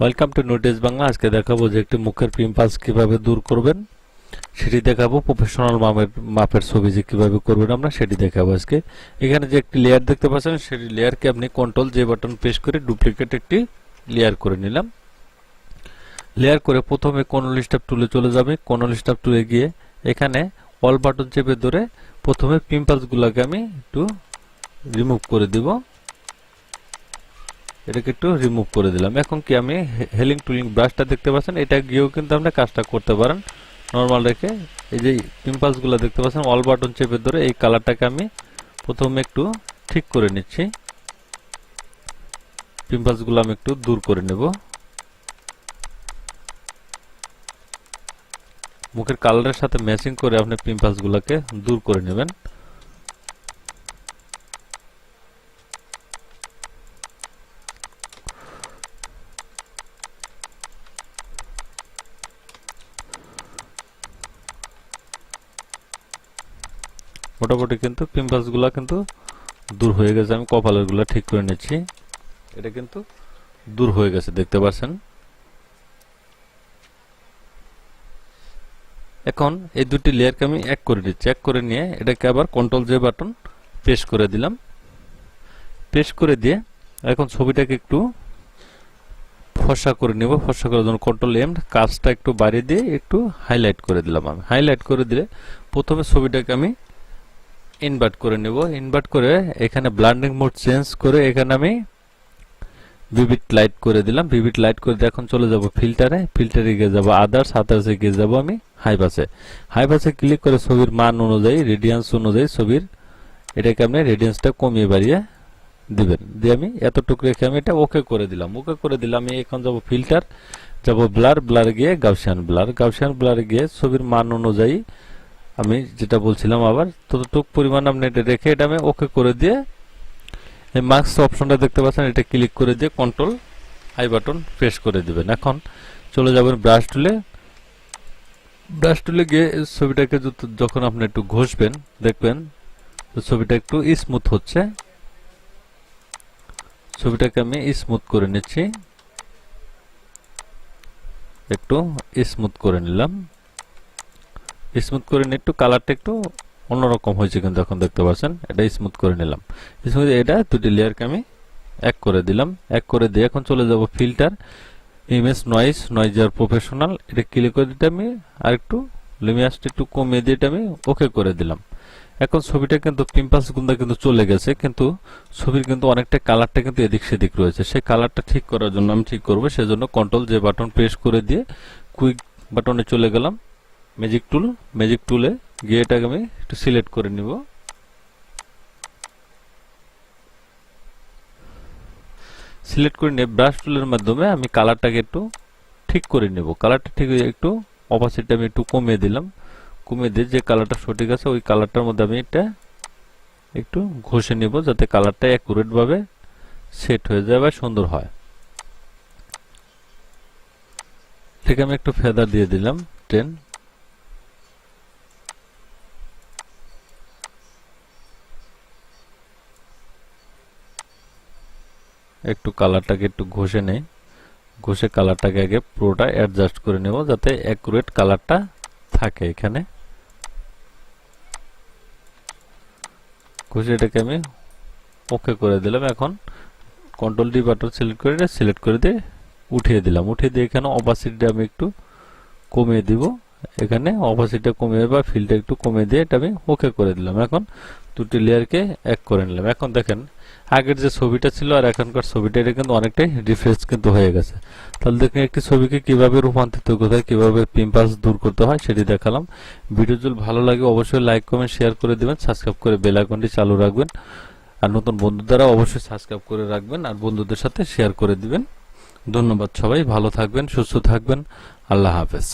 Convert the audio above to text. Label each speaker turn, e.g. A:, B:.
A: Welcome to notice Bangla. আজকে দেখাবো যে একটি মুখের পিম্পলস কিভাবে দূর করবেন সেটি দেখাবো। প্রফেশনাল মাপের ছবি যে কিভাবে করবেন আমরা সেটি দেখাবো আজকে। এখানে যে একটি লেয়ার দেখতে পাচ্ছেন সেই লেয়ারকে আপনি কন্ট্রোল জে বাটন প্রেস করে ডুপ্লিকেট একটি লেয়ার করে নিলাম। লেয়ার করে প্রথমে কর্নার স্ট্যাপ টুলে চলে যাবে। কর্নার স্ট্যাপ টুলে গিয়ে এখানে অল বাটন চেপে ধরে প্রথমে পিম্পলসগুলোকে আমি একটু রিমুভ করে দিব। এটাকে একটু রিমুভ করে দিলাম। এখন কি আমি হেলিং টুলিং ব্রাশটা দেখতে পাচ্ছেন, এটা গিয়েও কিন্তু আপনি কাজটা করতে পারেন নরমাল রেখে। এই যে পিম্পলসগুলো দেখতে পাচ্ছেন অল বাটন চেপে ধরে এই কালারটাকে আমি প্রথমে একটু ঠিক করে নিচ্ছি। পিম্পলসগুলো আমি একটু দূর করে নেব। মুখের কালারের সাথে ম্যাচিং করে আপনি পিম্পলসগুলোকে দূর করে নেবেন। মোটামুটি কিন্তু পিম্পলসগুলো কিন্তু দূর হয়ে গেছে। আমি কপালেরগুলো ঠিক করে নিচ্ছি। এটা কিন্তু দূর হয়ে গেছে দেখতে পাচ্ছেন। এখন এই দুটি লেয়ারকে আমি এক করে দিচ্ছি। এক করে নিয়ে এটাকে আবার কন্ট্রোল জে বাটন প্রেস করে দিলাম। প্রেস করে দিয়ে এখন ছবিটাকে একটু ফর্সা করে নেব। ফর্সা করার জন্য কন্ট্রোল এম, কাজটা একটু বাড়িয়ে দিয়ে একটু হাইলাইট করে দিলাম। আমি হাইলাইট করে দিলে প্রথমে ছবিটাকে আমি ইনভার্ট করে নেব। ইনভার্ট করে এখানে ব্লান্ডিং মোড চেঞ্জ করে এখানে আমি ভিভিড লাইট করে দিলাম। ভিভিড লাইট করে দিয়ে এখন চলে যাব ফিল্টারে। ফিল্টারে গিয়ে যাব আদার্সে গিয়ে যাব আমি হাই পাসে ক্লিক করে ছবির মান অনুযায়ী রেডিয়ান্স অনুযায়ী ছবির এটাকে আপনি রেডিয়ান্সটা কমিয়ে বাড়িয়ে দিবেন। দিয়ে আমি এতটুকু রেখে আমি এটা ওকে করে দিলাম। ওকে করে দিলাম। আমি এখন যাব ফিল্টার, যাব ব্লার গিয়ে গাউসিয়ান ব্লার গিয়ে ছবির মান অনুযায়ী আমি যেটা বলছিলাম আবার ততটুকু পরিমাণ আপনি এটা রেখে এটা আমি ওকে করে দিয়ে এই মাস্ক অপশনটা দেখতে পাচ্ছেন, এটা ক্লিক করে দিয়ে কন্ট্রোল আই বাটন প্রেস করে দিবেন। এখন চলে যাবেন ব্রাশ টুলে গিয়ে ছবিটাকে যখন আপনি একটু ঘষবেন দেখবেন ছবিটা একটু স্মুথ হচ্ছে। ছবিটাকে আমি স্মুথ করে নিচ্ছি। একটু স্মুথ করে নিলাম। স্মুথ করে নিয়ে একটু কালারটা একটু অন্যরকম হয়েছে কিন্তু এখন দেখতে পাচ্ছেন। এটা স্মুথ করে নিলাম। এটা দুটি লেয়ারকে আমি এক করে দিলাম। এক করে দিয়ে এখন চলে যাব ফিল্টার, ইমেজ নয়েজার প্রফেশনাল, এটা ক্লিক করে দিতে আমি আর একটু লুমিনাসটা একটু কমিয়ে দিয়ে এটা আমি ওকে করে দিলাম। এখন ছবিটা কিন্তু পিম্পলস গুলো কিন্তু চলে গেছে, কিন্তু ছবির কিন্তু অনেকটা কালারটা কিন্তু এদিক সেদিক রয়েছে। সেই কালারটা ঠিক করার জন্য আমি ঠিক করবো, সেজন্য কন্ট্রোল জে বাটন প্রেস করে দিয়ে কুইক বাটনে চলে গেলাম। ম্যাজিক টুলে গিয়ে এটাকে আমি একটু সিলেক্ট করে নিব। সিলেক্ট করে নিয়ে ব্রাশ টুলের মাধ্যমে আমি কালারটাকে একটু ঠিক করে নেব। কালারটা ঠিক হয়ে একটু অপাসিটি আমি একটু কমিয়ে দিলাম। কমিয়ে দিয়ে যে কালারটা সঠিক আছে ওই কালারটার মধ্যে আমি এটা একটু ঘষে নিব যাতে কালারটা অ্যাকুরেট ভাবে সেট হয়ে যায় বা সুন্দর হয়। ঠিক আমি একটু ফেদার দিয়ে দিলাম 10। একটু কালারটাকে একটু ঘষে নেই। ঘষে কালারটাকে আগে পুরোটা অ্যাডজাস্ট করে নেব যাতে অ্যাকুরেট কালারটা থাকে এখানে। ঘষে এটাকে আমি ওকে করে দিলাম। এখন কন্ট্রোল ডি বাটন সিলেক্ট করে দিয়ে উঠিয়ে দিলাম। উঠিয়ে দিয়ে এখানে অপাসিটিটা আমি একটু কমিয়ে দিব। এখানে অপাসিটিটা কমিয়ে বা ফিলটা একটু কমিয়ে দিয়ে এটা আমি ওকে করে দিলাম। এখন দুটি লেয়ারকে এক করে নিলাম। এখন দেখেন আগের যে ছবিটা ছিল আর এখনকার ছবিটা এটা কিন্তু অনেকটাই ডিফারেন্স কিন্তু হয়ে গেছে। তাহলে দেখেন একটি ছবিকে কিভাবে রূপান্তরিত করতে হয়, কিভাবে পিম্পলস দূর করতে হয় সেটি দেখালাম। ভিডিও যদি ভালো লাগে অবশ্যই লাইক কমেন্ট শেয়ার করে দিবেন, সাবস্ক্রাইব করে বেল আইকনটি চালু রাখবেন। আর নতুন বন্ধুদেরা অবশ্যই সাবস্ক্রাইব করে রাখবেন আর বন্ধুদের সাথে শেয়ার করে দিবেন। ধন্যবাদ সবাই, ভালো থাকবেন, সুস্থ থাকবেন। আল্লাহ হাফেজ।